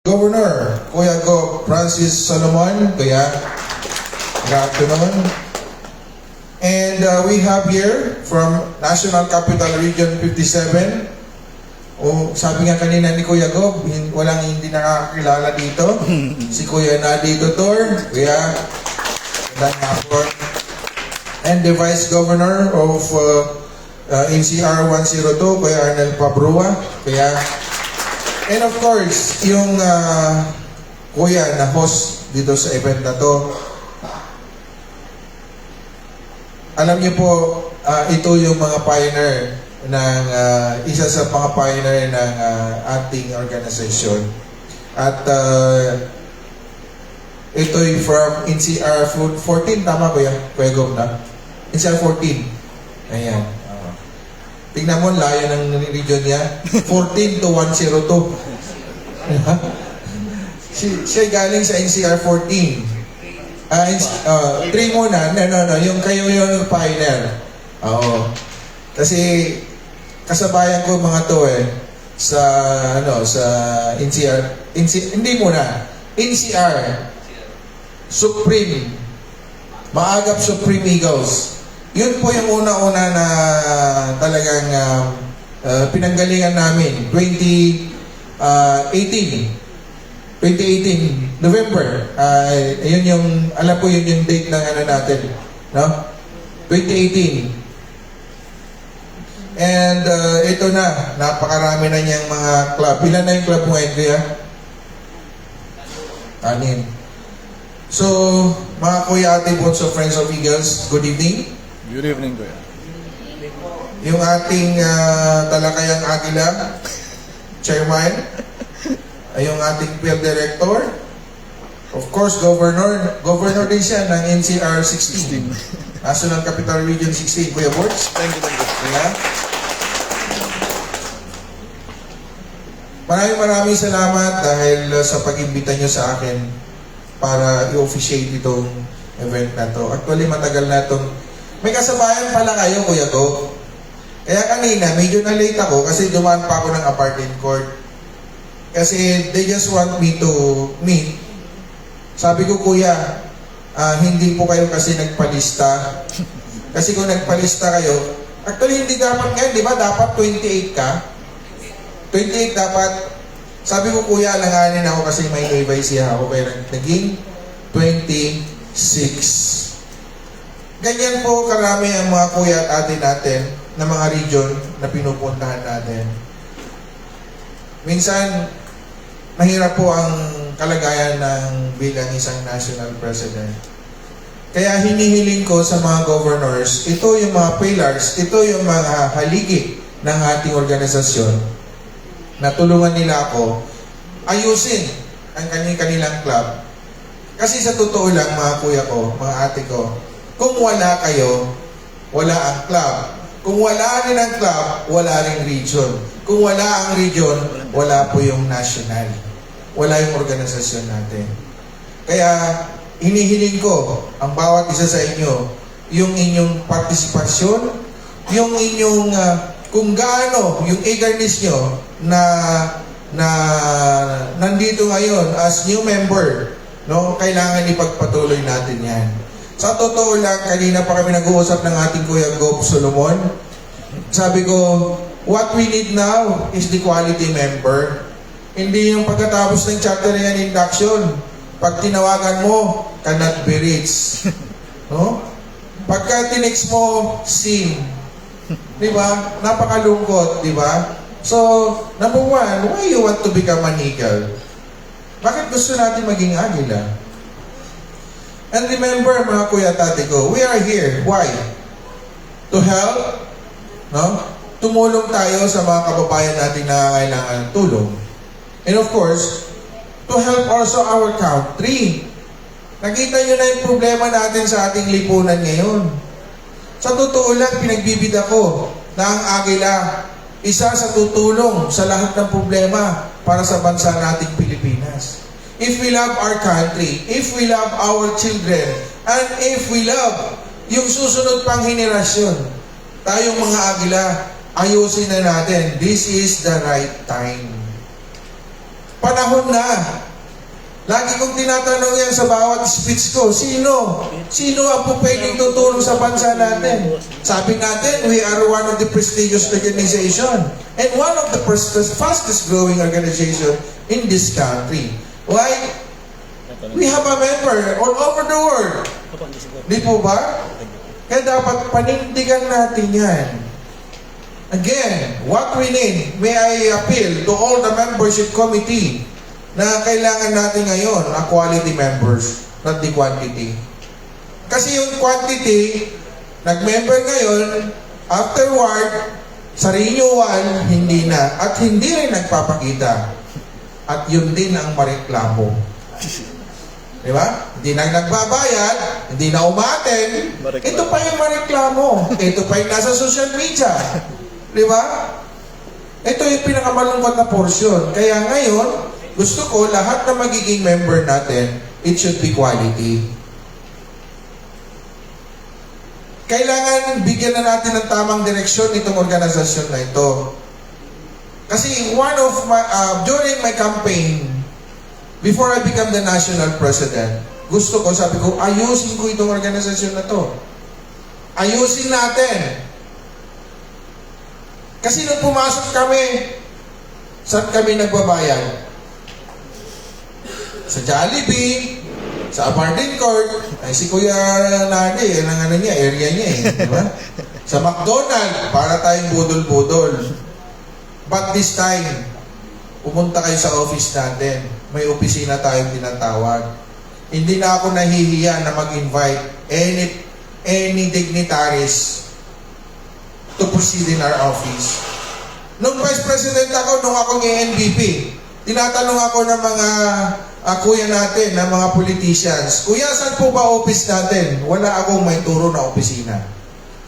Governor, Kuya Go Francis Solomon, Kuya. Good afternoon. And we have here from National Capital Region 57. Sabi nga kanina ni Kuya Go, walang hindi nakakilala dito. Si Kuya Nadi Tutor, Kuya Dan Napor. And the Vice Governor of NCR 102, Kuya Arnel Pabrua, Kuya. And of course, yung kuya na host dito sa event na to, alam niyo po, ito yung mga pioneer ng isa sa mga pioneer ng ating organisasyon. At ito'y from NCR 14, tama ba yan? Kuya Gom na? NCR 14. Ayan. Tingnan mo, layo ng region niya. 14 to 102. Siya galing sa NCR 14. 3 muna. No. Yung kayo yung pioneer. Oo. Kasi kasabayan ko mga to sa NCR. Hindi muna. NCR. Supreme. Maagap Supreme Eagles. Yun po yung una-una na talagang pinanggalingan namin. 2018, November. Yun yung, alam po yun yung date ng ano natin. No? 2018. And ito na, napakarami na niyang mga club. Ilan na yung club mo, Kuya? 6. So, mga kuya, ate, also friends of Eagles, good evening. Good evening, Kuya. Yung ating Talakayang Agila, Chairman, yung ating Field Director, of course, Governor din siya ng NCR 16, National Capital Region 16, Kuya Borts. Thank you. Yeah. Maraming salamat dahil sa pag-imbita nyo sa akin para i-officiate itong event na to. Actually, matagal na itong may kasabayan pala kayo, Kuya Go. Kaya kanina, medyo na-late ako kasi dumaan pa ako ng apartment court. Kasi they just want me to meet. Sabi ko, Kuya, hindi po kayo kasi nagpalista. Kasi kung nagpalista kayo, actually hindi dapat ngayon, di ba? Dapat 28 ka. 28 dapat. Sabi ko, Kuya, alanganin ako kasi may KYC ako. Kaya naging 26. Ganyan po karami ang mga kuya at ate natin na mga region na pinupuntahan natin. Minsan, mahirap po ang kalagayan ng bilang isang national president. Kaya hinihiling ko sa mga governors, ito yung mga pillars, ito yung mga haligi ng ating organisasyon na tulungan nila ako ayusin ang kanilang club. Kasi sa totoo lang, mga kuya ko, mga ate ko, kung wala kayo, wala ang club. Kung wala rin ang club, wala rin region. Kung wala ang region, wala po yung national. Wala yung organisasyon natin. Kaya, hinihiling ko ang bawat isa sa inyo, yung inyong partisipasyon, yung inyong, kung gaano, yung eagerness nyo na nandito ngayon as new member, no? Kailangan ipagpatuloy natin yan. Sa totoo lang, kanina pa kami nag-uusap ng ating Kuya Gob Solomon. Sabi ko, what we need now is the quality member. Hindi yung pagkatapos ng chapter yan induction. Pag tinawagan mo, cannot be reached. No? Pagka tinext mo, sin. Di ba? Napakalungkot, di ba? So, number 1, why you want to become an eagle? Bakit gusto natin maging agila? And remember, mga kuya tate ko, we are here. Why? To help, no? Tumulong tayo sa mga kababayan natin na kailangan ng tulong. And of course, to help also our country. Nakita nyo na yung problema natin sa ating lipunan ngayon. Sa totoo lang, pinagbibida ko na ang Agila, isa sa tutulong sa lahat ng problema para sa bansa nating Pilipinas. If we love our country, if we love our children, and if we love yung susunod pang henerasyon, tayong mga Agila, ayusin na natin. This is the right time. Panahon na. Lagi kong tinatanong yan sa bawat speech ko, sino? Sino ang pwedeng tutulong sa bansa natin? Sabi natin, we are one of the prestigious organization and one of the fastest growing organization in this country. Why? We have a member all over the world. Di po ba? Kaya dapat panindigan natin yan. Again, what we need, may I appeal to all the membership committee na kailangan natin ngayon, ang quality members, not the quantity. Kasi yung quantity, nag-member ngayon, afterward, sa renewal, hindi na. At hindi rin nagpapakita. At yun din ang mareklamo. Di ba? Hindi na nagbabayad, hindi na umaten, ito pa yung mareklamo. Ito pa yung nasa social media. Di ba? Ito yung pinakamalungkot na portion. Kaya ngayon, gusto ko lahat na magiging member natin, it should be quality. Kailangan bigyan na natin ng tamang direksyon itong organisasyon na ito. Kasi during my campaign, before I become the national president, gusto ko, sabi ko, ayusin ko itong organisasyon na to. Ayusin natin. Kasi nung pumasok kami, saan kami nagbabayad? Sa Jollibee, sa Aberdeen Court, ay si Kuya Nani, yan ang area niya di ba? Sa McDonald's, para tayong budol-budol. But this time, pumunta kayo sa office natin. May opisina tayong tinatawag. Hindi na ako nahihiya na mag-invite any dignitaries to proceed in our office. Nung Vice President ako, nung ako ng NBP, tinatanong ako ng mga kuya natin, ng mga politicians, Kuya, saan po ba office natin? Wala akong may turo na opisina.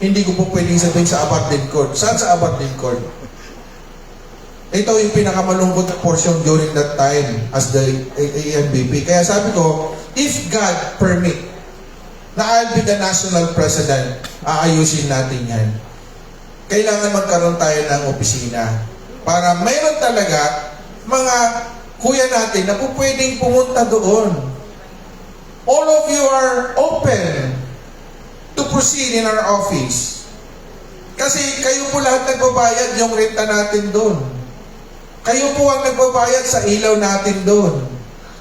Hindi ko po pwedeng sabihin sa Aberdeen Court. Saan sa Aberdeen Court? Ito yung pinakamalungkot na portion during that time as the ANBP. Kaya sabi ko, if God permit na I'll be the national president, aayusin natin yan. Kailangan magkaroon tayo ng opisina para mayroon talaga mga kuya natin na po pwedeng pumunta doon. All of you are open to proceed in our office. Kasi kayo po lahat nagbabayad yung renta natin doon. Kayo po ang nagbabayad sa ilaw natin doon.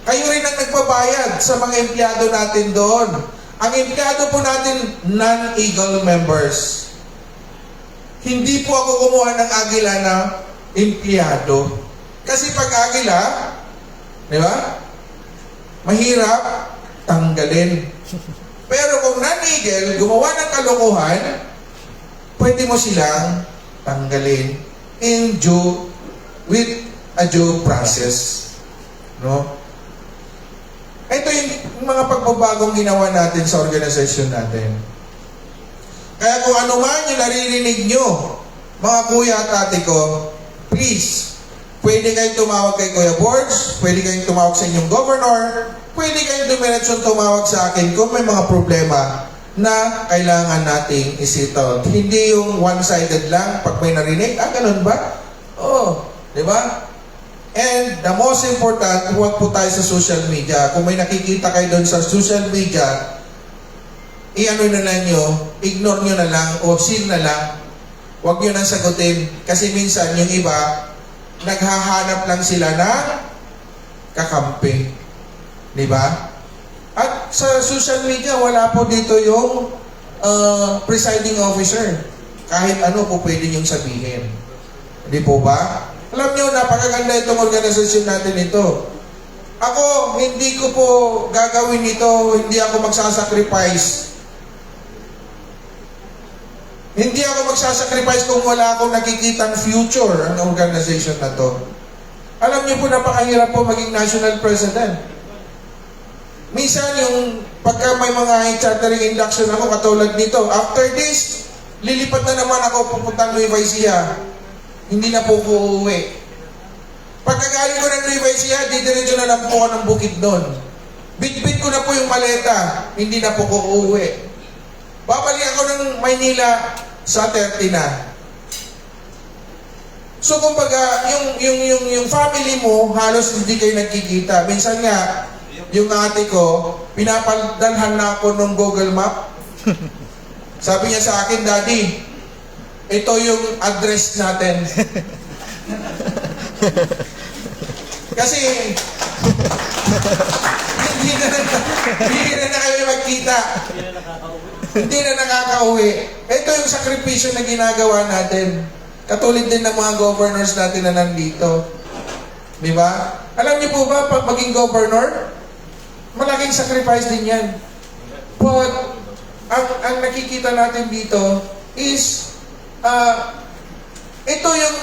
Kayo rin ang nagbabayad sa mga empleyado natin doon. Ang empleyado po natin, non-Eagle members. Hindi po ako kumuha ng Agila na empleyado. Kasi pag Agila, di ba? Mahirap tanggalin. Pero kung non-Eagle, gumawa ng kalokohan, pwede mo silang tanggalin with a due process. No? Ito yung mga pagbabagong ginawa natin sa organisasyon natin. Kaya kung ano man yung naririnig nyo, mga kuya at ate ko, please, pwede kayong tumawag kay Kuya Borges, pwede kayong tumawag sa inyong governor, pwede kayong dumiretsyon tumawag sa akin kung may mga problema na kailangan nating isettle. Hindi yung one-sided lang, pag may narinig, ganun ba? Oo, di ba? And the most important, huwag po tayo sa social media. Kung may nakikita kayo doon sa social media, i-ano na lang nyo, ignore nyo na lang, o seal na lang. Huwag nyo nang sagutin. Kasi minsan yung iba, naghahanap lang sila ng kakampi. Di ba? At sa social media, wala po dito yung presiding officer. Kahit ano po pwede niyong sabihin. Di po ba? Alam nyo, napakaganda itong organisasyon natin ito. Ako, hindi ko po gagawin ito, hindi ako magsasacrifice. Hindi ako magsasacrifice kung wala akong nakikitang future ang organization na to. Alam niyo po, napakahirap po maging national president. Minsan yung pagka may mga chartering induction ako, katulad nito, after this, lilipat na naman ako pupuntang Nueva Ecija. Hindi na po ko uuwi. Pagkagaling ko ng Nueva Ecija, didiretso na lang po ako ng bukid doon. Bitbit ko na po yung maleta, hindi na po ko uuwi. Babalik ako ng Maynila sa 30 na. So kumbaga, yung family mo, halos hindi kayo nagkikita. Minsan nga, yung ate ko, pinapadalhan na ako ng Google Map. Sabi niya sa akin, Daddy, ito yung address natin. Kasi, hindi na kami magkita. Hindi na nakakauwi. Ito yung sakripisyo na ginagawa natin. Katulad din ng mga governors natin na nandito. Di ba? Alam niyo po ba, pag maging governor, malaking sacrifice din yan. But, ang nakikita natin dito is, ito yung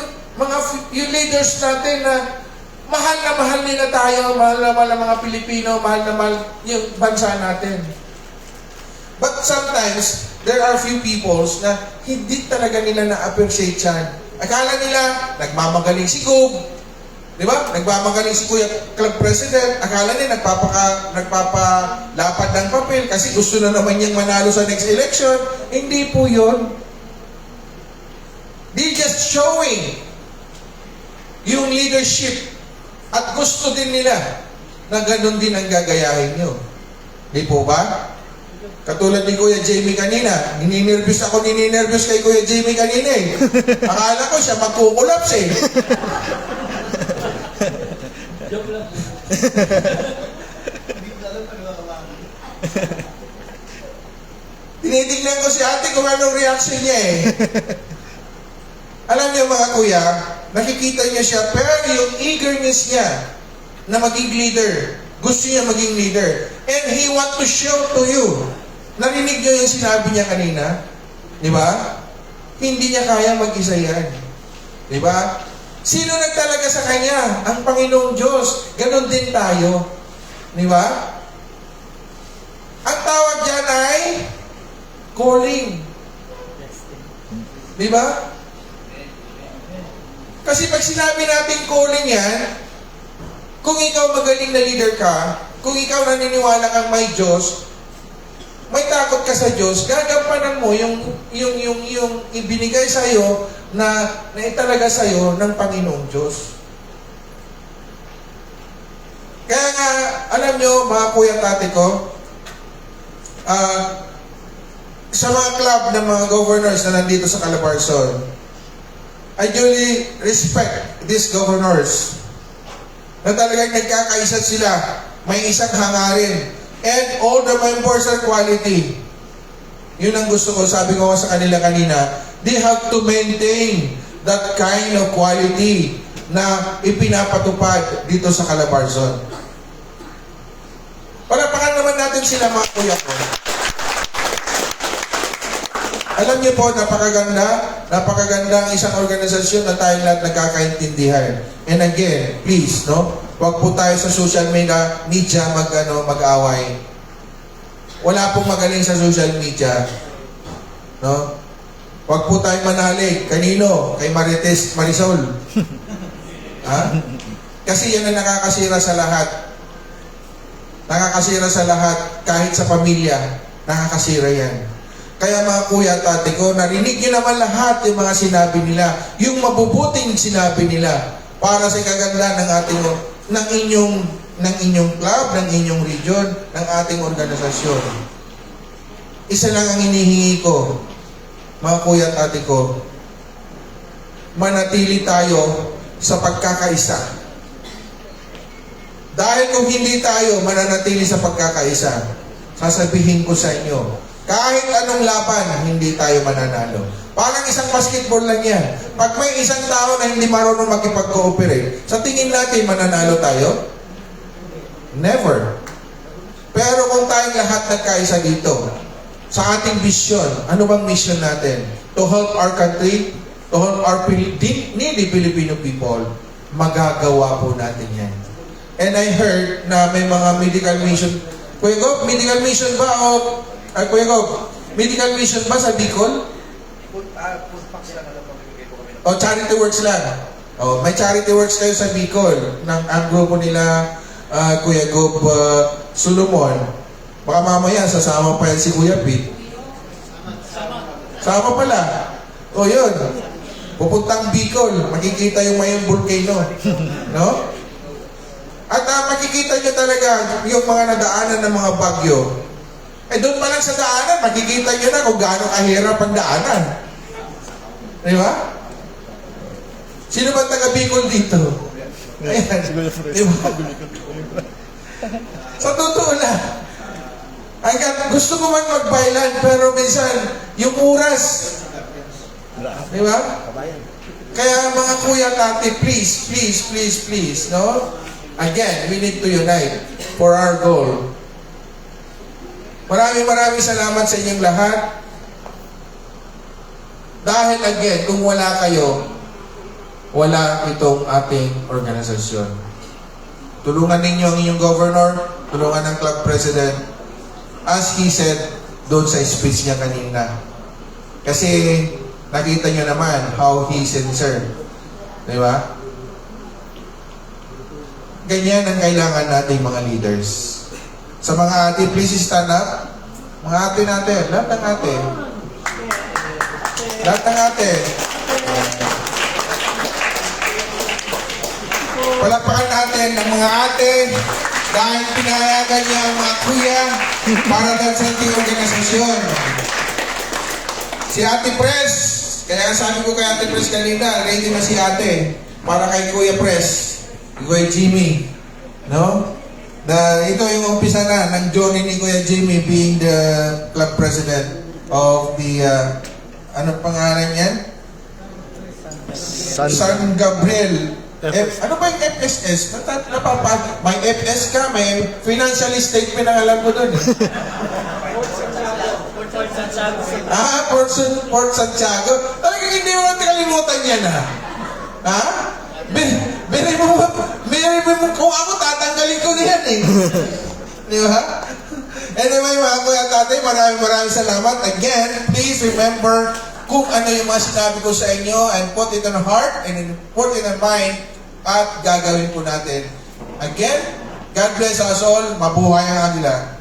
yung leaders natin na mahal nila tayo, mahal na mahal ng mga Pilipino, mahal na mahal yung bansa natin. But sometimes, there are few peoples na hindi talaga nila na-appreciate yan. Akala nila, nagmamagaling si Gov, di ba? Nagmamagaling si Kuya Club President, akala nila nagpapalapad ng papel kasi gusto na naman niyang manalo sa next election. Hindi po yun. They just showing yung leadership at gusto din nila na ganun din ang gagayahin nyo. Di po ba? Katulad ni Kuya Jamie kanina, ninervyos kay Kuya Jamie kanina eh. Akala ko siya magkukulaps eh. Joke lang. Tinitingnan ko si ate kung anong reaction niya eh. Alam niyo mga kuya, nakikita niya siya, pero yung eagerness niya na maging leader, gusto niya maging leader. And he want to show to you. Narinig niyo yung sinabi niya kanina? Di ba? Hindi niya kaya mag-isa yan. Di ba? Sino nagtalaga sa kanya? Ang Panginoong Diyos. Ganon din tayo. Di ba? Ang tawag dyan ay calling. Di ba? Kasi pag sinabi natin calling yan, kung ikaw magaling na leader ka, kung ikaw naniniwala kang may Diyos, may takot ka sa Diyos, gagampanan mo yung ibinigay sa iyo na italaga sa iyo ng Panginoong Diyos. Kaya nga, alam nyo, mga kuya tate ko, sa mga club ng mga governors na nandito sa Calabarzon, I duly respect these governors na talagang nagkakaisa sila, may isang hangarin, and all the members are quality. Yun ang gusto ko, sabi ko sa kanila kanina, they have to maintain that kind of quality na ipinapatupad dito sa Calabarzon. Palapakan naman natin sila mga kuya ko. Alam niyo po, napakaganda ang isang organisasyon na tayong lahat nagkakaintindihan. And again, please, no, wag po tayo sa social media mag-away. Wala pong magaling sa social media. No? Wag po tayong manalig. Kanino? Kay Marisol. Ha? Kasi yan ang nakakasira sa lahat. Nakakasira sa lahat, kahit sa pamilya, nakakasira yan. Kaya mga kuya at ate ko, narinig niyo naman lahat yung mga sinabi nila, yung mabubuting sinabi nila para sa kaganda ng inyong club, ng inyong region, ng ating organisasyon. Isa lang ang hinihingi ko, mga kuya at ate ko, manatili tayo sa pagkakaisa. Dahil kung hindi tayo mananatili sa pagkakaisa, sasabihin ko sa inyo, kahit anong laban, hindi tayo mananalo. Parang isang basketball lang yan. Pag may isang tao na hindi marunong makipag-cooperate, sa tingin natin, mananalo tayo? Never. Pero kung tayong lahat nagkaisa dito, sa ating vision, ano bang mission natin? To help our country, to help our needy Filipino people, magagawa po natin yan. And I heard na may mga medical mission. Kuya Gop, medical mission ba o... Kuya Gop, medical mission ba sa Bicol? O charity works lang? O, may charity works kayo sa Bicol. Ang grupo nila, Kuya Gop Solomon. Baka mamaya, sasama pa yan si Kuya Pete. Sama pala. O yun. Pupuntang Bicol, makikita yung Mayong Volcano. No? At makikita nyo talaga yung mga nadaanan ng mga bagyo. Eh doon pa lang sa daanan, makikita nyo na kung gaano kahirap ang daanan. Di ba? Sino ba taga Bicol dito? Ayan. Di ba? Sa totoo lang, hanggang gusto ko man mag-bailan, pero minsan, yung oras, di ba? Kaya mga kuya at ate, please, no? Again, we need to unite for our goal. Maraming salamat sa inyong lahat. Dahil again, kung wala kayo, wala itong ating organisasyon. Tulungan ninyo ang inyong governor, tulungan ng club president, as he said doon sa speech niya kanina. Kasi nakita nyo naman how he sincere. Di ba? Ganyan ang kailangan natin mga leaders. Sa mga ate, please stand up. Mga ate natin, lahat ng ate. Lahat ng ate. Palakpakan natin ang mga ate dahil pinayagan niya ang mga kuya para dahil sa ating organisasyon. Si Ate Pres, kaya sabi ko kay Ate Pres kanina, ready na si ate para kay Kuya Pres, Kuya Jimmy. No? Na ito yung umpisa na ng journey ni Kuya Jimmy being the club president of the, ano pangalan yan? San Gabriel. Ano ba yung FSS? May FS ka, may financial statement ang alam ko doon. Port Santiago. Talagang hindi mo natin kalimutan yan, ha? Ha? Biri mo, kung ako tatanggalin ko niyan, eh. Di ba? Anyway, mga kuya at tatay, maraming salamat. Again, please remember kung ano yung mga sinabi ko sa inyo and put it on heart and put it on mind at gagawin po natin. Again, God bless us all. Mabuhay ang Agila.